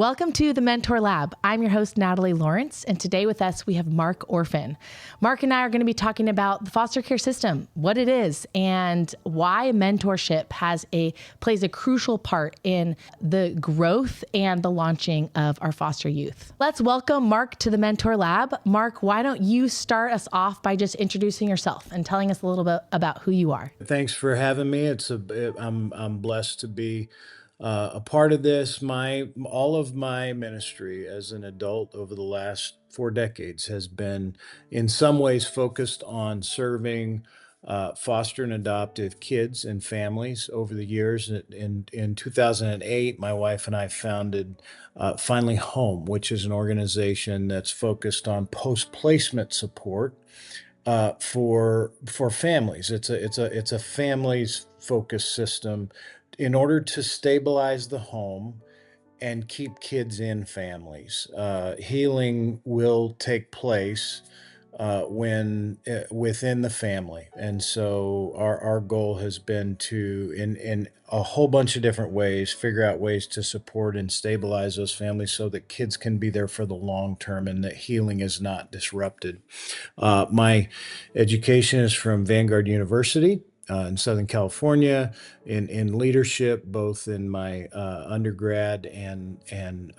Welcome to the Mentor Lab. I'm your host, Natalie Lawrence, and today with us, we have Mark Orphan. Mark and I are going to be talking about the foster care system, what it is, and why mentorship plays a crucial part in the growth and the launching of our foster youth. Let's welcome Mark to the Mentor Lab. Mark, why don't you start us off by just introducing yourself and telling us a little bit about who you are? Thanks for having me. I'm blessed to be a part of this. All of my ministry as an adult over the last 4 decades has been in some ways focused on serving foster and adoptive kids and families over the years. In 2008, my wife and I founded Finally Home, which is an organization that's focused on post-placement support for families. It's a families focused system in order to stabilize the home and keep kids in families. Healing will take place when within the family, and so our goal has been to, in a whole bunch of different ways, figure out ways to support and stabilize those families so that kids can be there for the long term and that healing is not disrupted. My education is from Vanguard University in Southern California, in leadership, both in my undergrad and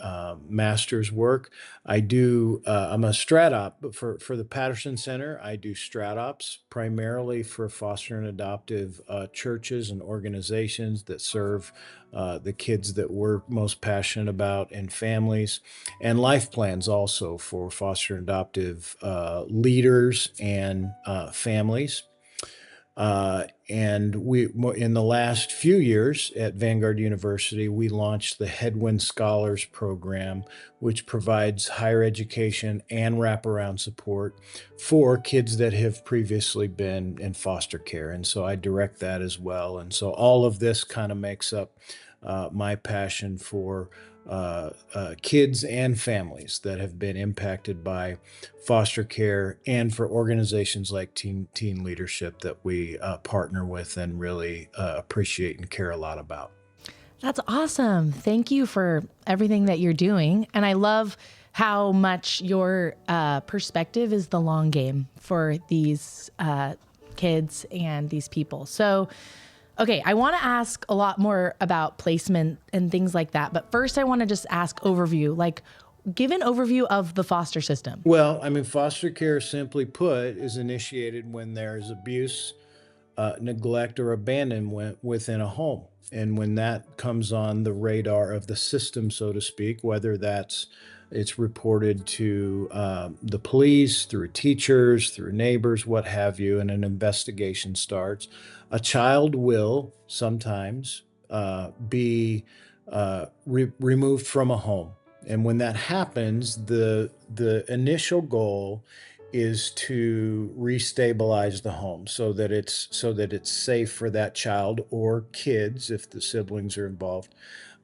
master's work. I'm a strat op for the Patterson Center. I do strat ops primarily for foster and adoptive churches and organizations that serve the kids that we're most passionate about and families, and life plans also for foster and adoptive leaders and families. And in the last few years at Vanguard University, we launched the Headwind Scholars Program, which provides higher education and wraparound support for kids that have previously been in foster care. And so I direct that as well. And so all of this kind of makes up my passion for kids and families that have been impacted by foster care, and for organizations like Teen Leadership that we partner with and really appreciate and care a lot about. That's awesome. Thank you for everything that you're doing. And I love how much your perspective is the long game for these kids and these people. So, okay, I want to ask a lot more about placement and things like that. But first, I want to just ask overview, give an overview of the foster system. Well, I mean, foster care, simply put, is initiated when there's abuse, neglect, or abandonment within a home. And when that comes on the radar of the system, so to speak, whether it's reported to the police, through teachers, through neighbors, what have you, and an investigation starts, a child will sometimes be removed from a home. And when that happens, the initial goal is to restabilize the home so that it's safe for that child or kids, if the siblings are involved,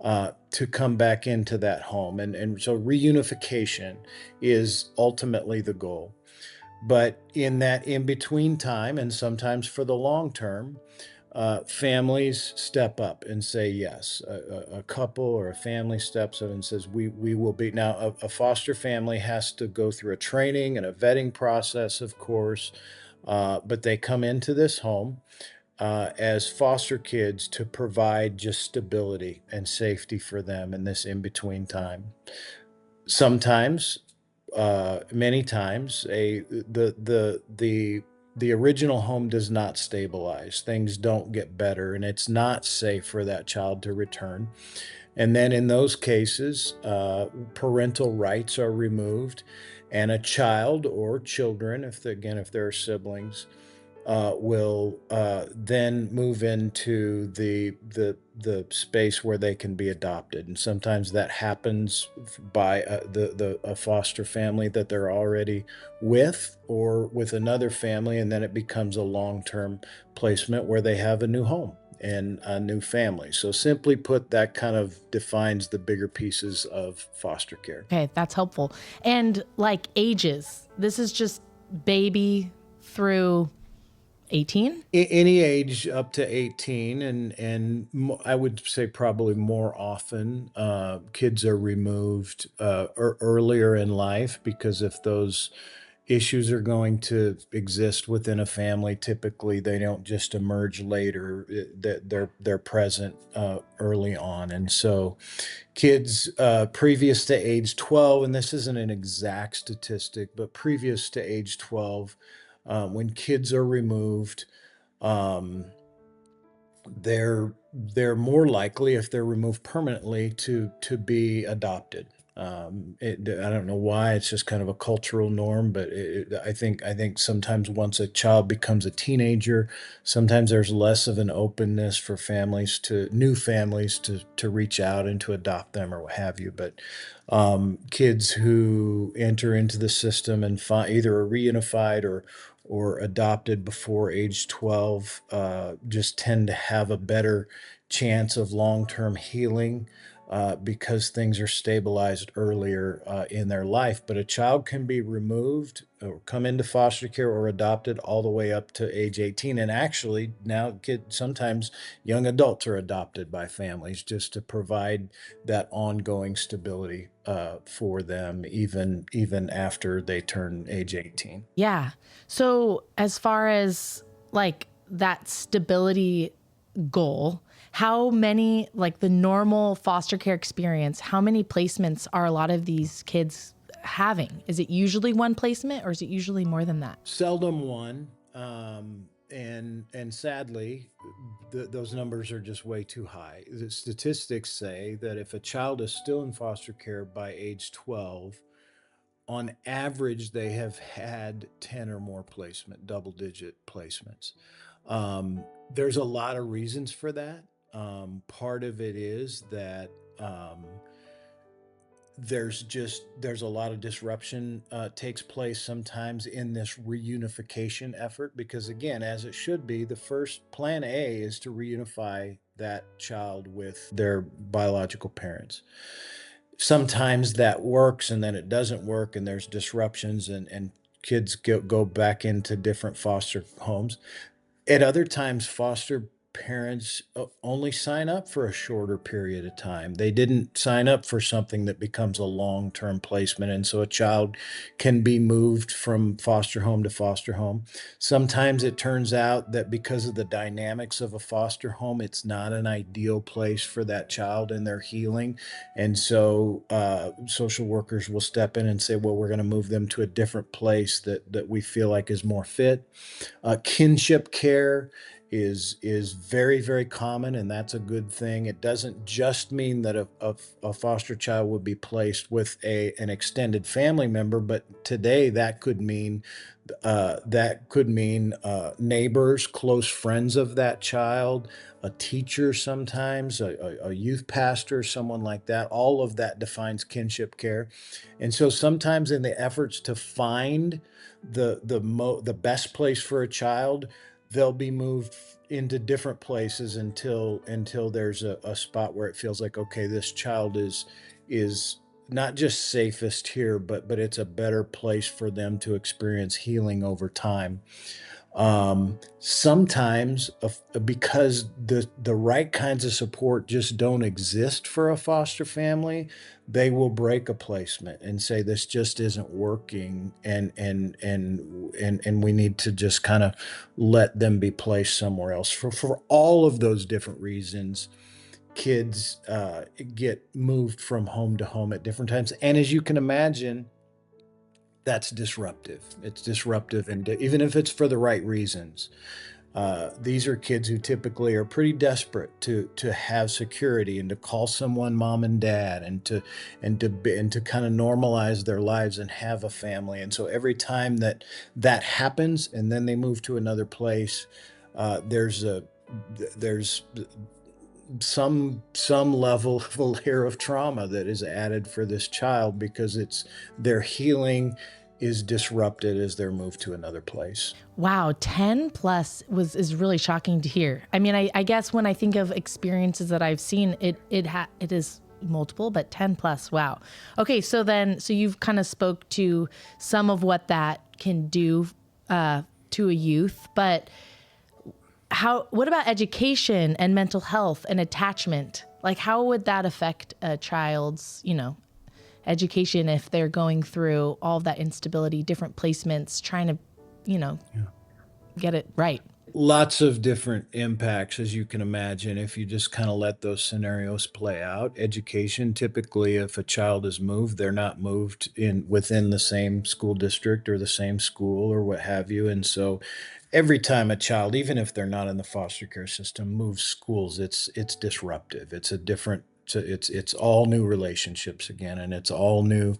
to come back into that home. And so reunification is ultimately the goal. But in that in-between time, and sometimes for the long term, families step up and say yes. A couple or a family steps up and says, we will be. Now, a foster family has to go through a training and a vetting process, of course, but they come into this home as foster kids to provide just stability and safety for them in this in-between time. Sometimes, many times, the original home does not stabilize. Things don't get better, and it's not safe for that child to return. And then in those cases, parental rights are removed, and a child or children, if there are siblings, will then move into the space where they can be adopted. And sometimes that happens by a foster family that they're already with, or with another family, and then it becomes a long-term placement where they have a new home and a new family. So simply put, that kind of defines the bigger pieces of foster care. Okay, that's helpful. And ages, this is just baby through 18? Any age up to 18, I would say probably more often kids are removed earlier in life, because if those issues are going to exist within a family, typically they don't just emerge later. They're present early on. And so kids previous to age 12, and this isn't an exact statistic, but previous to age 12, when kids are removed, um, they're more likely, if they're removed permanently, to be adopted. I don't know why. It's just kind of a cultural norm, but I think sometimes once a child becomes a teenager, sometimes there's less of an openness for new families to reach out and to adopt them or what have you. But kids who enter into the system and either are reunified or adopted before age 12 just tend to have a better chance of long-term healing because things are stabilized earlier in their life. But a child can be removed or come into foster care or adopted all the way up to age 18. And actually, now sometimes young adults are adopted by families just to provide that ongoing stability for them, even after they turn age 18. Yeah. So as far as like that stability goal, how many, like the normal foster care experience, how many placements are a lot of these kids having? Is it usually one placement, or is it usually more than that? Seldom one. And sadly, those numbers are just way too high. The statistics say that if a child is still in foster care by age 12, on average, they have had 10 or more double-digit placements. There's a lot of reasons for that. Part of it is that there's a lot of disruption takes place sometimes in this reunification effort, because again, as it should be, the first plan A is to reunify that child with their biological parents. Sometimes that works, and then it doesn't work, and there's disruptions, and kids go back into different foster homes. At other times, foster parents only sign up for a shorter period of time. They didn't sign up for something that becomes a long-term placement. And so a child can be moved from foster home to foster home. Sometimes it turns out that because of the dynamics of a foster home, it's not an ideal place for that child in their healing. And so social workers will step in and say, well, we're going to move them to a different place that we feel like is more fit. Kinship care is very, very common, and that's a good thing. It doesn't just mean that a foster child would be placed with an extended family member, but today that could mean neighbors, close friends of that child, a teacher, sometimes a youth pastor, someone like that. All of that defines kinship care. And so sometimes in the efforts to find the best place for a child, they'll be moved into different places until there's a spot where it feels like, okay, this child is not just safest here, but it's a better place for them to experience healing over time. Sometimes because the right kinds of support just don't exist for a foster family, they will break a placement and say this just isn't working, and we need to just kind of let them be placed somewhere else. For all of those different reasons, kids get moved from home to home at different times, and as you can imagine, that's disruptive. It's disruptive, and even if it's for the right reasons. These are kids who typically are pretty desperate to have security and to call someone mom and dad, and to kind of normalize their lives and have a family. And so every time that happens, and then they move to another place, there's some level of a layer of trauma that is added for this child, because their healing is disrupted as they're moved to another place. Wow, 10 plus is really shocking to hear. I mean, I guess when I think of experiences that I've seen, it is multiple, but 10 plus, wow. Okay, so you've kind of spoke to some of what that can do to a youth, but what about education and mental health and attachment? Like, how would that affect a child's, education if they're going through all of that instability, different placements, trying to, you know, get it right? Lots of different impacts, as you can imagine, if you just kind of let those scenarios play out. Education, typically, if a child is moved, they're not moved in within the same school district or the same school or what have you. And so every time a child, even if they're not in the foster care system, moves schools, it's disruptive. It's a different it's all new relationships again, and it's all new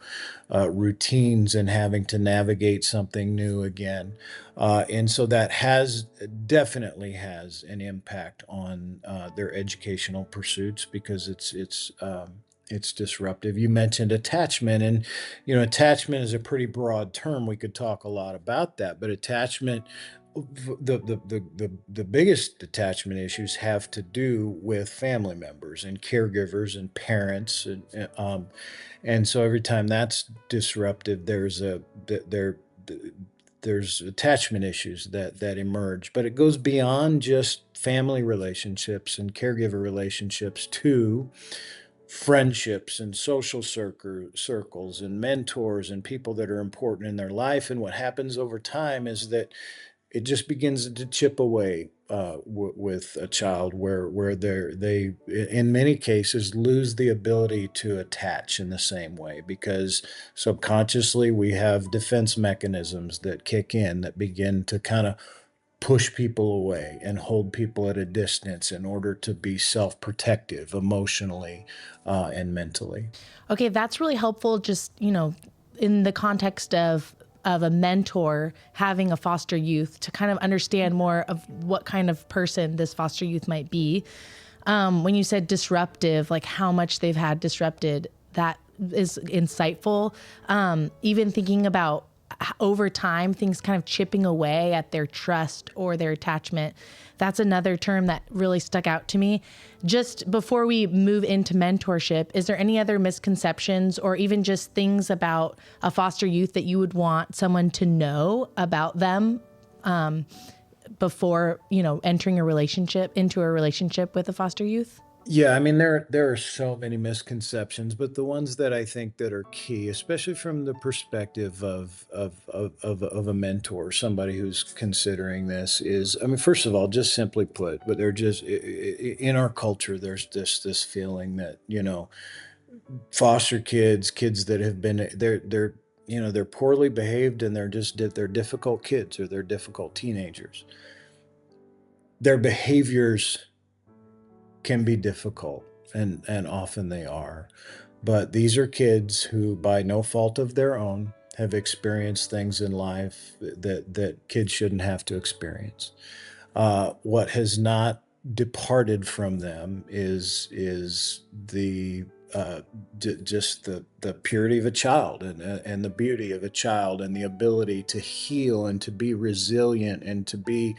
routines and having to navigate something new again. And so that has definitely has an impact on their educational pursuits because it's disruptive. You mentioned attachment, and attachment is a pretty broad term. We could talk a lot about that, but attachment, the biggest attachment issues have to do with family members and caregivers and parents, and so every time that's disruptive, there's attachment issues that emerge. But it goes beyond just family relationships and caregiver relationships to friendships and social circles and mentors and people that are important in their life. And what happens over time is that it just begins to chip away with a child where they in many cases lose the ability to attach in the same way because subconsciously we have defense mechanisms that kick in that begin to kind of push people away and hold people at a distance in order to be self-protective emotionally and mentally. Okay, that's really helpful. Just, in the context of a mentor having a foster youth to kind of understand more of what kind of person this foster youth might be. When you said disruptive, like how much they've had disrupted, that is insightful. Even thinking about over time, things kind of chipping away at their trust or their attachment. That's another term that really stuck out to me. Just before we move into mentorship, is there any other misconceptions or even just things about a foster youth that you would want someone to know about them before, entering into a relationship with a foster youth? Yeah, I mean there are so many misconceptions, but the ones that I think that are key, especially from the perspective of a mentor, somebody who's considering this, is, I mean, first of all, just simply put, but they're just in our culture. There's this feeling that foster kids that have been they're poorly behaved and they're difficult kids or they're difficult teenagers. Their behaviors can be difficult, and often they are. But these are kids who, by no fault of their own, have experienced things in life that kids shouldn't have to experience. What has not departed from them is the just the purity of a child and the beauty of a child and the ability to heal and to be resilient and to be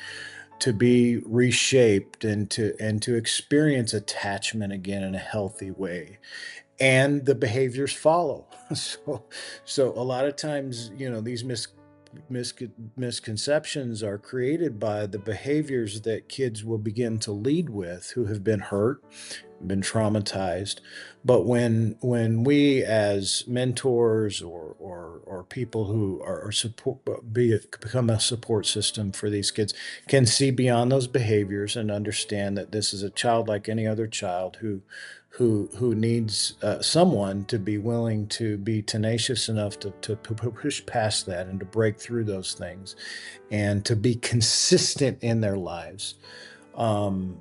reshaped and to experience attachment again in a healthy way, and the behaviors follow. So a lot of times, these mis- misconceptions are created by the behaviors that kids will begin to lead with who have been hurt, been traumatized. But when we as mentors or people who are support become a support system for these kids, can see beyond those behaviors and understand that this is a child like any other child who needs someone to be willing to be tenacious enough to push past that and to break through those things and to be consistent in their lives. Um,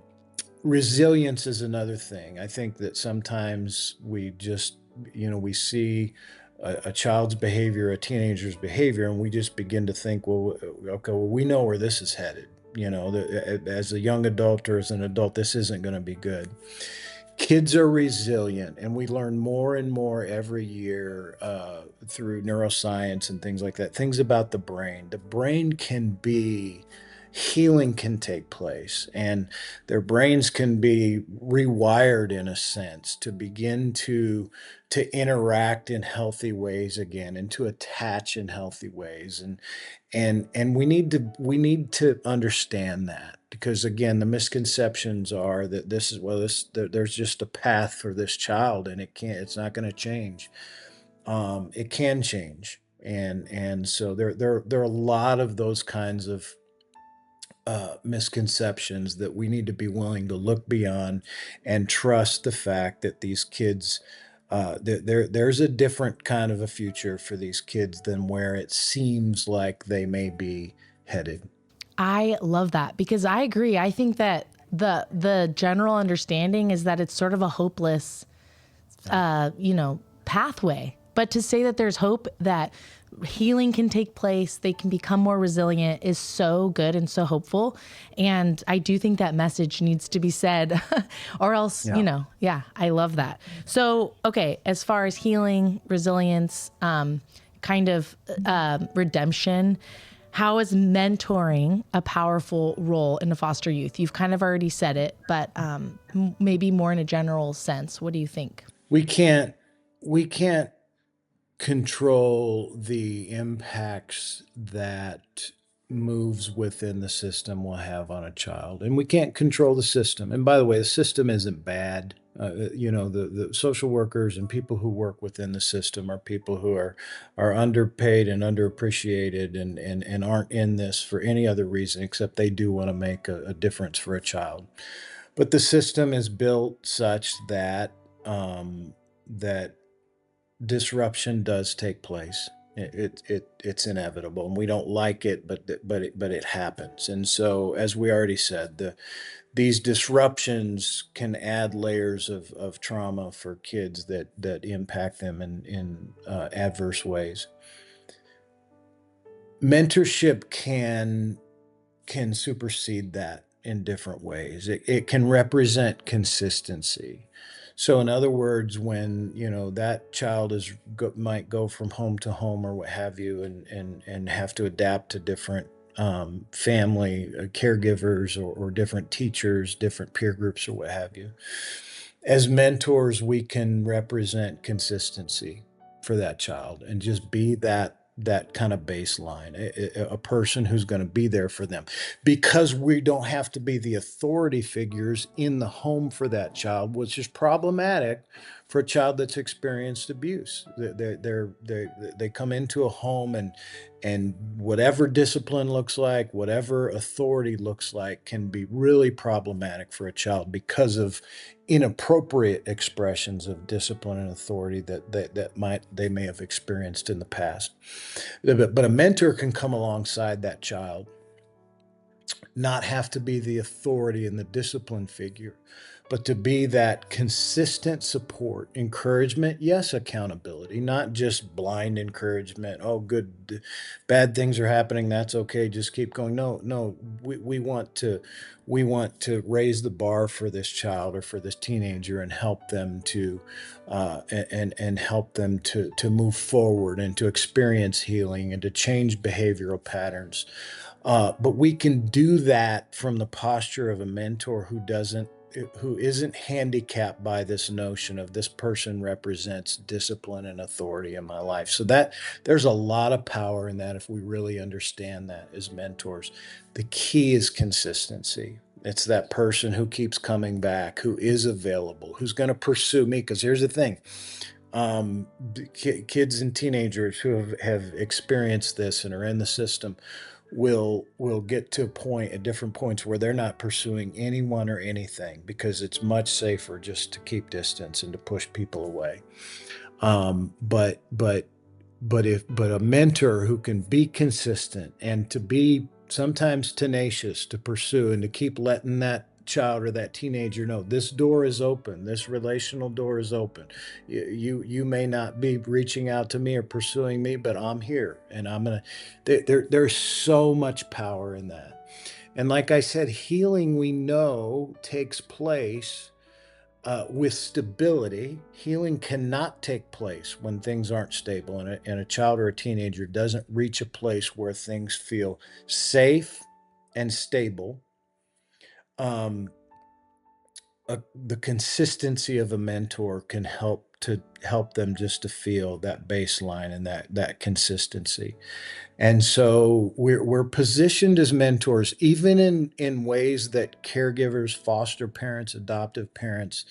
Resilience is another thing. I think that sometimes we just, we see a child's behavior, a teenager's behavior, and we just begin to think, well, okay, well, we know where this is headed. As a young adult or as an adult, this isn't going to be good. Kids are resilient, and we learn more and more every year through neuroscience and things like that. Things about the brain. The brain can be healing can take place, and their brains can be rewired in a sense to begin to interact in healthy ways again and to attach in healthy ways. And we need to understand that, because again, the misconceptions are that this is, well, there's just a path for this child and it's not going to change. It can change. And so there are a lot of those kinds of misconceptions that we need to be willing to look beyond and trust the fact that these kids, there's a different kind of a future for these kids than where it seems like they may be headed. I love that because I agree. I think that the general understanding is that it's sort of a hopeless pathway. But to say that there's hope, that healing can take place, they can become more resilient, is so good and so hopeful. And I do think that message needs to be said or else, Yeah. yeah, I love that. So, okay, as far as healing, resilience, redemption, how is mentoring a powerful role in the foster youth? You've kind of already said it, but maybe more in a general sense. What do you think? We can't control the impacts that moves within the system will have on a child, and we can't control the system. And by the way, the system isn't bad. The social workers and people who work within the system are people who are underpaid and underappreciated, and aren't in this for any other reason except they do want to make a difference for a child. But the system is built such that that disruption does take place. It's inevitable, and we don't like it, but it happens. And so, as we already said, these disruptions can add layers of trauma for kids that impact them in adverse ways. Mentorship can supersede that in different ways. It can represent consistency. So, in other words, when that child might go from home to home or what have you, and have to adapt to different family caregivers, or different teachers, different peer groups, or what have you. As mentors, we can represent consistency for that child and just be that kind of baseline, a person who's going to be there for them, because we don't have to be the authority figures in the home for that child, which is problematic for a child that's experienced abuse. They come into a home, and whatever discipline looks like, whatever authority looks like, can be really problematic for a child because of inappropriate expressions of discipline and authority that they may have experienced in the past. But a mentor can come alongside that child, not have to be the authority and the discipline figure, but to be that consistent support, encouragement, yes, accountability, not just blind encouragement. Oh, good, bad things are happening. That's okay. Just keep going. No, no, we want to raise the bar for this child or for this teenager and help them and help them to move forward and to experience healing and to change behavioral patterns. But we can do that from the posture of a mentor who isn't handicapped by this notion of this person represents discipline and authority in my life. So that there's a lot of power in that if we really understand that as mentors. The key is consistency. It's that person who keeps coming back, who is available, who's going to pursue me. Because here's the thing, kids and teenagers who have experienced this and are in the system will get to a point at different points where they're not pursuing anyone or anything, because it's much safer just to keep distance and to push people away. But a mentor who can be consistent and to be sometimes tenacious, to pursue and to keep letting that child or that teenager know this door is open, this relational door is open. You may not be reaching out to me or pursuing me, but I'm here, and I'm gonna. There's so much power in that. And like I said, healing, we know, takes place with stability. Healing cannot take place when things aren't stable, and a child or a teenager doesn't reach a place where things feel safe and stable, um, the consistency of a mentor can help them just to feel that baseline and that consistency. And so we're positioned as mentors, even in ways that caregivers, foster parents, adoptive parents,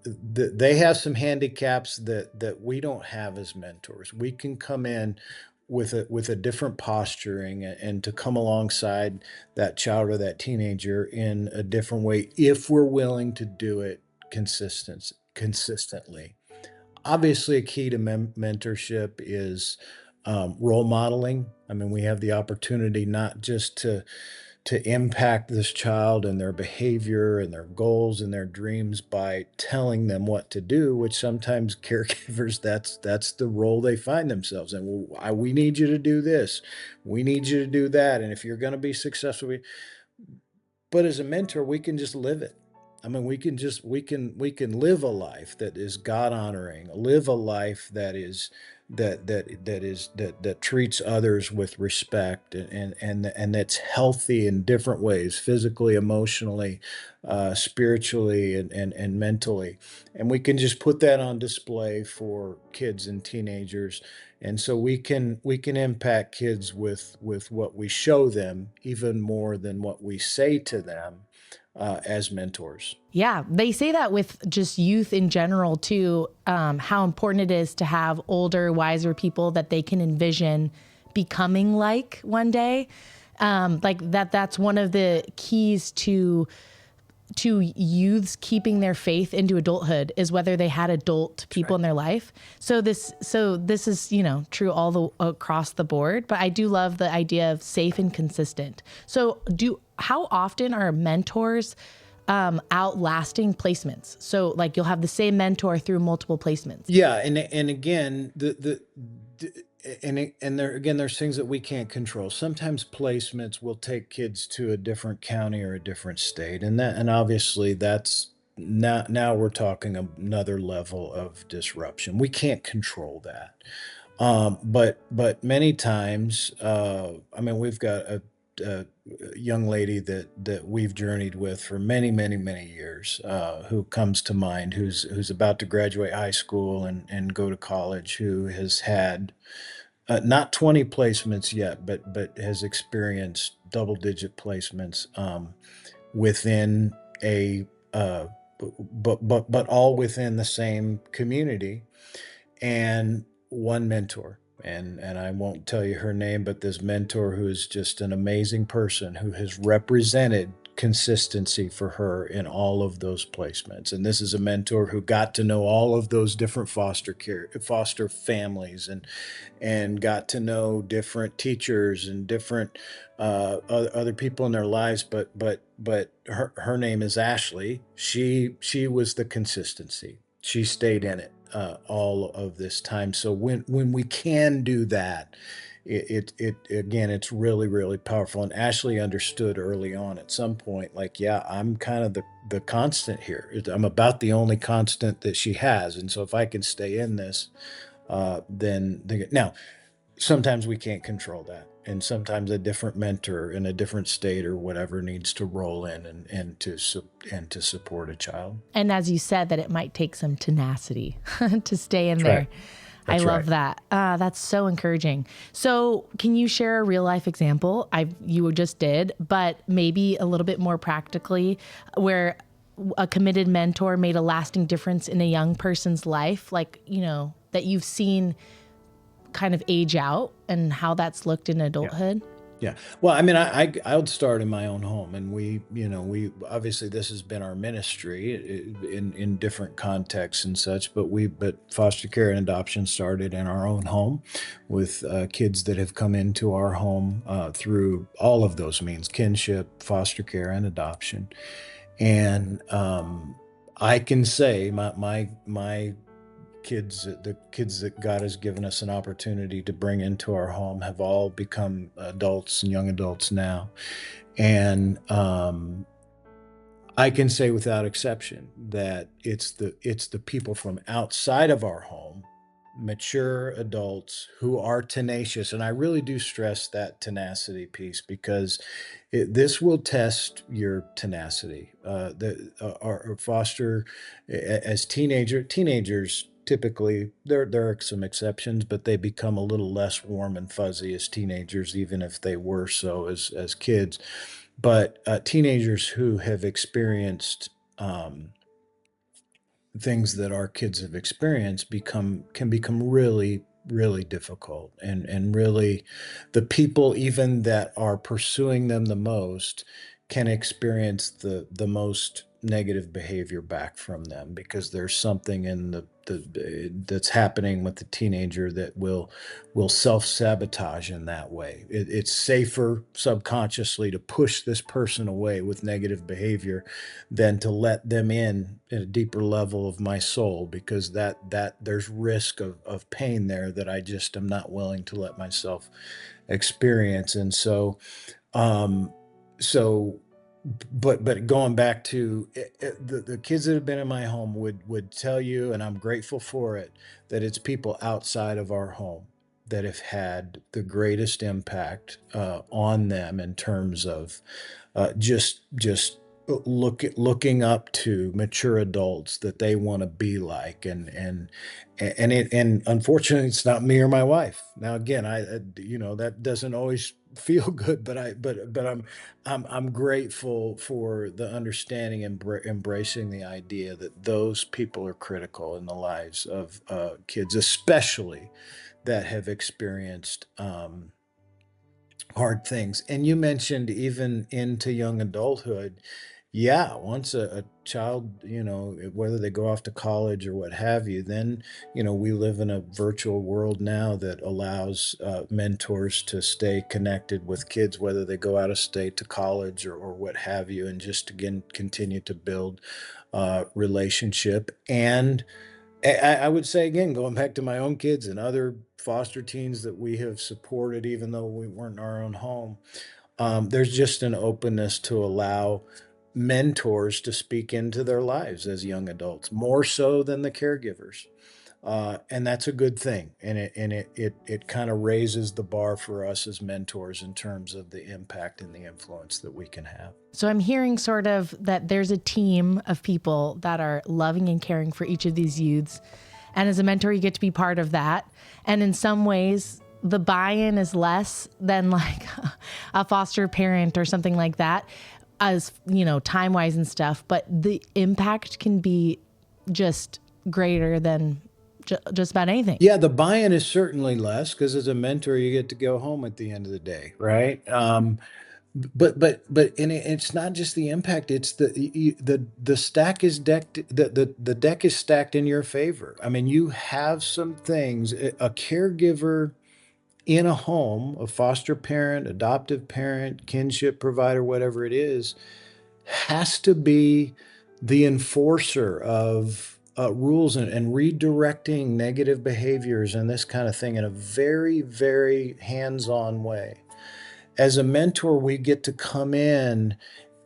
they have some handicaps that we don't have as mentors. We can come in with a different posturing and to come alongside that child or that teenager in a different way if we're willing to do it consistently. Obviously, a key to mentorship is role modeling. I mean, we have the opportunity not just to impact this child and their behavior and their goals and their dreams by telling them what to do, which sometimes caregivers, that's the role they find themselves in. Well, we need you to do this, we need you to do that, and if you're going to be successful, but as a mentor, we can just live it. I mean, we can live a life that is God honoring, live a life that treats others with respect and that's healthy in different ways, physically, emotionally, spiritually, and mentally. And we can just put that on display for kids and teenagers. And so we can impact kids with what we show them even more than what we say to them as mentors. Yeah, they say that with just youth in general too, how important it is to have older, wiser people that they can envision becoming like one day. Like that's one of the keys to youths keeping their faith into adulthood is whether they had adult people in their life. So this is, true all the across the board, but I do love the idea of safe and consistent. So how often are mentors outlasting placements? So like you'll have the same mentor through multiple placements. Yeah, and again, and there again, there's things that we can't control. Sometimes placements will take kids to a different county or a different state, and obviously that's now we're talking another level of disruption. We can't control that. But many times, I mean, we've got a young lady that we've journeyed with for many years, who comes to mind, who's about to graduate high school and go to college, who has had not 20 placements yet, but has experienced double-digit placements within a but all within the same community, and one mentor. And I won't tell you her name, but this mentor who is just an amazing person who has represented consistency for her in all of those placements. And this is a mentor who got to know all of those different foster families and got to know different teachers and different other people in their lives. But her name is Ashley. She was the consistency. She stayed in it all of this time. So when we can do that, it again, it's really powerful. And Ashley understood early on at some point, like, yeah, I'm kind of the constant here. I'm about the only constant that she has. And so if I can stay in this, now sometimes we can't control that. And sometimes a different mentor in a different state or whatever needs to roll in and to support a child. And as you said, that it might take some tenacity to stay in That's there. right. I That's love right. that. That's so encouraging. So can you share a real life example? You just did, but maybe a little bit more practically, where a committed mentor made a lasting difference in a young person's life, like, that you've seen kind of age out and how that's looked in adulthood? Yeah. Well, I mean, I would start in my own home, and we obviously this has been our ministry in different contexts and such, but foster care and adoption started in our own home with kids that have come into our home through all of those means: kinship, foster care, and adoption. And I can say my kids, the kids that God has given us an opportunity to bring into our home, have all become adults and young adults now. And I can say without exception that it's the people from outside of our home mature adults who are tenacious. And I really do stress that tenacity piece because this will test your tenacity. Our foster as teenagers typically there are some exceptions, but they become a little less warm and fuzzy as teenagers, even if they were so as kids. But teenagers who have experienced things that our kids have experienced can become really difficult, and really the people even that are pursuing them the most can experience the most negative behavior back from them because there's something in the that's happening with the teenager that will self-sabotage in that way. It's safer subconsciously to push this person away with negative behavior than to let them in at a deeper level of my soul, because that there's risk of pain there that I just am not willing to let myself experience. And so um so but going back to the kids that have been in my home would tell you, and I'm grateful for it, that it's people outside of our home that have had the greatest impact on them in terms of just looking up to mature adults that they want to be like. And unfortunately it's not me or my wife. Now again, that doesn't always feel good, but I'm grateful for the understanding and embracing the idea that those people are critical in the lives of kids, especially that have experienced hard things. And you mentioned even into young adulthood. Yeah, once a child, whether they go off to college or what have you, then, we live in a virtual world now that allows mentors to stay connected with kids, whether they go out of state to college or what have you, and just again continue to build relationship. And I would say again, going back to my own kids and other foster teens that we have supported, even though we weren't in our own home, there's just an openness to allow mentors to speak into their lives as young adults, more so than the caregivers. And that's a good thing. And it kind of raises the bar for us as mentors in terms of the impact and the influence that we can have. So I'm hearing sort of that there's a team of people that are loving and caring for each of these youths. And as a mentor, you get to be part of that. And in some ways, the buy-in is less than like a foster parent or something like that, as time-wise and stuff. But the impact can be just greater than just about anything. Yeah, the buy-in is certainly less because as a mentor, you get to go home at the end of the day, right? And it's not just the impact; it's the stack is decked. The deck is stacked in your favor. I mean, you have some things. A caregiver in a home, a foster parent, adoptive parent, kinship provider, whatever it is, has to be the enforcer of rules and redirecting negative behaviors and this kind of thing in a very, very hands-on way. As a mentor, we get to come in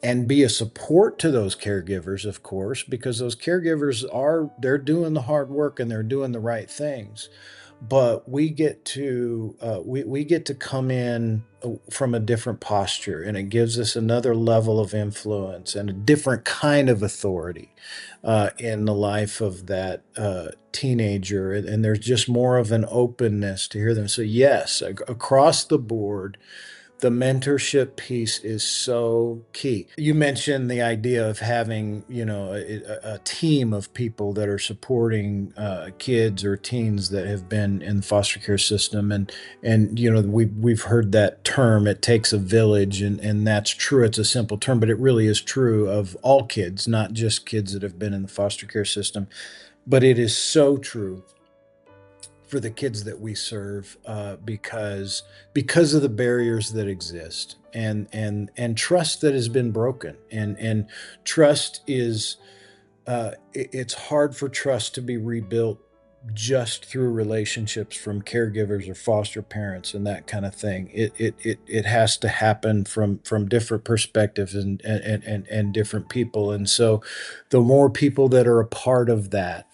and be a support to those caregivers, of course, because those caregivers they're doing the hard work and they're doing the right things. But we get to come in from a different posture, and it gives us another level of influence and a different kind of authority in the life of that teenager. And there's just more of an openness to hear them. So yes, across the board, the mentorship piece is so key. You mentioned the idea of having, a team of people that are supporting kids or teens that have been in the foster care system, and we've heard that term. It takes a village, and that's true. It's a simple term, but it really is true of all kids, not just kids that have been in the foster care system. But it is so true for the kids that we serve because of the barriers that exist, and trust that has been broken, and trust is it's hard for trust to be rebuilt just through relationships from caregivers or foster parents and that kind of thing. It has to happen from different perspectives and different people. And so the more people that are a part of that,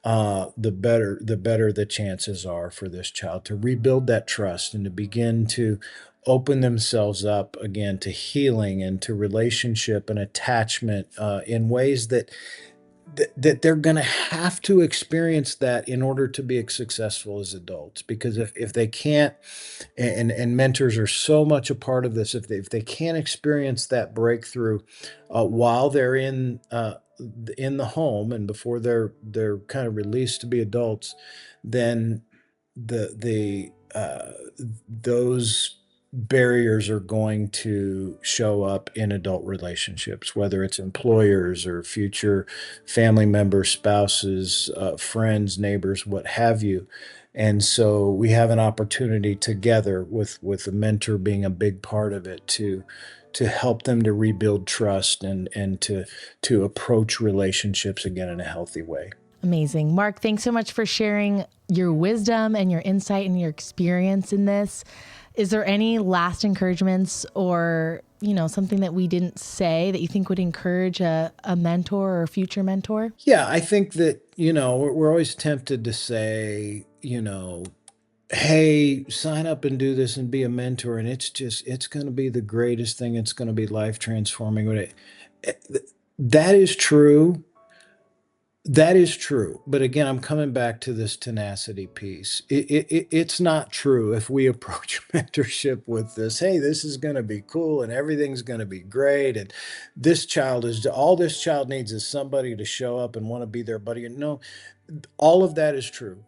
the better the chances are for this child to rebuild that trust and to begin to open themselves up again to healing and to relationship and attachment in ways that they're going to have to experience that in order to be successful as adults. Because if they can't, and mentors are so much a part of this, if they can't experience that breakthrough while they're in the home and before they're kind of released to be adults, then the those barriers are going to show up in adult relationships, whether it's employers or future family members, spouses, friends, neighbors, what have you. And so we have an opportunity together with a mentor being a big part of it to help them to rebuild trust and to approach relationships again in a healthy way. Amazing. Mark, thanks so much for sharing your wisdom and your insight and your experience in this. Is there any last encouragements or, something that we didn't say that you think would encourage a mentor or a future mentor? Yeah, I think that, we're always tempted to say, hey, sign up and do this and be a mentor. And it's going to be the greatest thing. It's going to be life transforming. That is true. That is true. But again, I'm coming back to this tenacity piece. It's not true if we approach mentorship with this, hey, this is going to be cool and everything's going to be great. And all this child needs is somebody to show up and want to be their buddy. And no, all of that is true.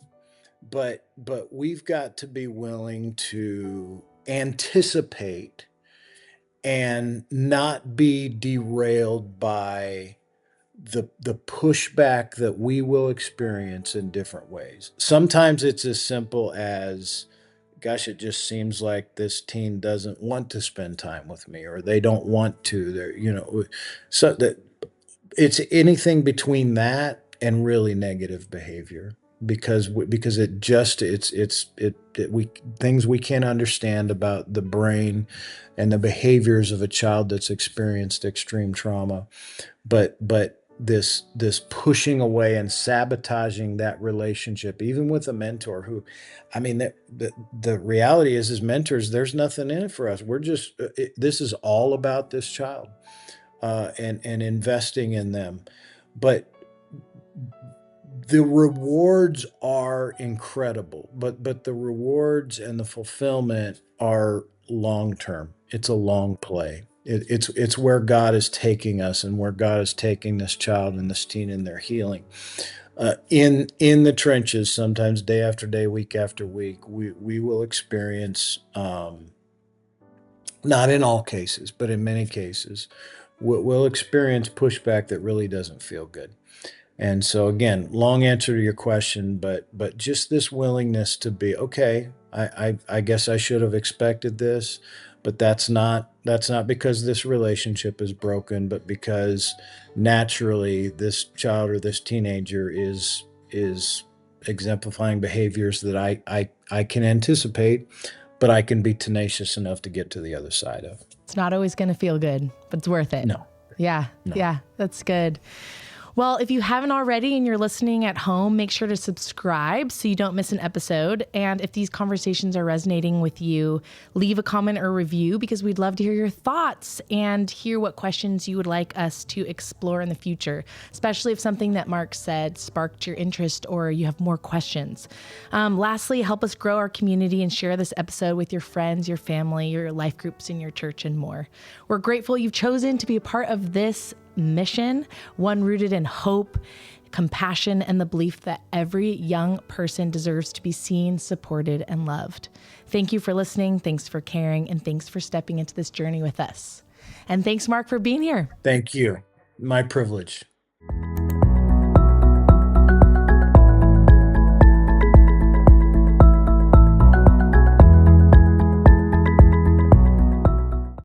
But we've got to be willing to anticipate and not be derailed by the pushback that we will experience in different ways. Sometimes it's as simple as, gosh, it just seems like this teen doesn't want to spend time with me, or they don't want to. So that it's anything between that and really negative behavior because we things we can't understand about the brain and the behaviors of a child that's experienced extreme trauma, but this pushing away and sabotaging that relationship, even with a mentor who, I mean, the reality is, as mentors, there's nothing in it for us. This is all about this child, and investing in them. But the rewards are incredible, but the rewards and the fulfillment are long term. It's a long play. It's where God is taking us and where God is taking this child and this teen in their healing. In the trenches, sometimes day after day, week after week, we will experience, not in all cases, but in many cases, we'll experience pushback that really doesn't feel good. And so again, long answer to your question, but just this willingness to be okay. I guess I should have expected this, but that's not because this relationship is broken, but because naturally this child or this teenager is exemplifying behaviors that I can anticipate, but I can be tenacious enough to get to the other side of. It's not always going to feel good, but it's worth it. No. Yeah. No. Yeah. That's good. Well, if you haven't already and you're listening at home, make sure to subscribe so you don't miss an episode. And if these conversations are resonating with you, leave a comment or review because we'd love to hear your thoughts and hear what questions you would like us to explore in the future, especially if something that Mark said sparked your interest or you have more questions. Lastly, help us grow our community and share this episode with your friends, your family, your life groups in your church, and more. We're grateful you've chosen to be a part of this mission, one rooted in hope, compassion, and the belief that every young person deserves to be seen, supported, and loved. Thank you for listening. Thanks for caring. And thanks for stepping into this journey with us. And thanks, Mark, for being here. Thank you. My privilege.